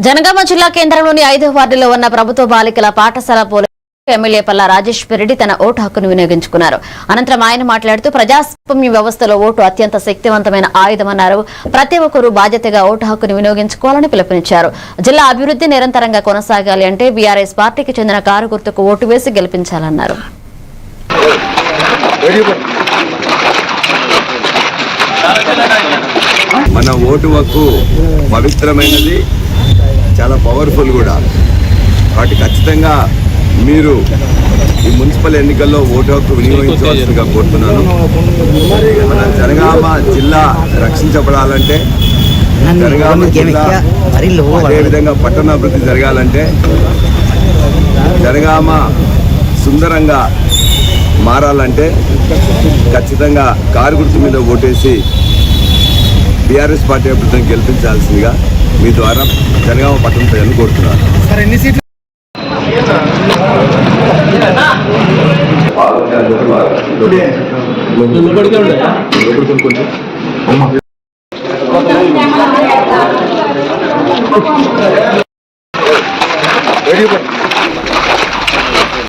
జనగామ జిల్లా కేంద్రంలోని 5వ వార్డులో ఉన్న ప్రభుత్వ బాలికల పాఠశాల పోలింగ్ ఎమ్మెల్యే పల్లా రాజేశ్వర్ రెడ్డి తన ఓటు హక్కును వినియోగించుకున్నారు. అనంతరం ఆయన మాట్లాడుతూ ప్రజాస్వామ్య వ్యవస్థలో ఓటు అత్యంత శక్తివంతమైన ఆయుధమన్నారు. ప్రతి ఒక్కరూ బాధ్యతగా ఓటు హక్కును వినియోగించుకోవాలని పిలుపునిచ్చారు. జిల్లా అభివృద్ధి నిరంతరంగా కొనసాగాలి అంటే బీఆర్ఎస్ పార్టీకి చెందిన కారు గుర్తుకు ఓటు వేసి గెలిపించాలన్నారు. మన ఓటు హక్కు పవిత్రమైనది, చాలా పవర్ఫుల్ కూడా. కాబట్టి ఖచ్చితంగా మీరు ఈ మున్సిపల్ ఎన్నికల్లో ఓటు హక్కు వినియోగించవలసిందిగా కోరుతున్నాను. మన జనగామ జిల్లా రక్షించబడాలంటే, జనగామ జిల్లా అదేవిధంగా పట్టణాభివృద్ధి జరగాలంటే, జనగామ సుందరంగా మారాలంటే ఖచ్చితంగా కారు గుర్తు మీద ఓటేసి బీఆర్ఎస్ పార్టీ అభ్యర్థిని గెలిపించాల్సిందిగా మీ ద్వారా జనగామ పట్టణ ప్రజలను కోరుతున్నారు. ఎన్ని సీట్లు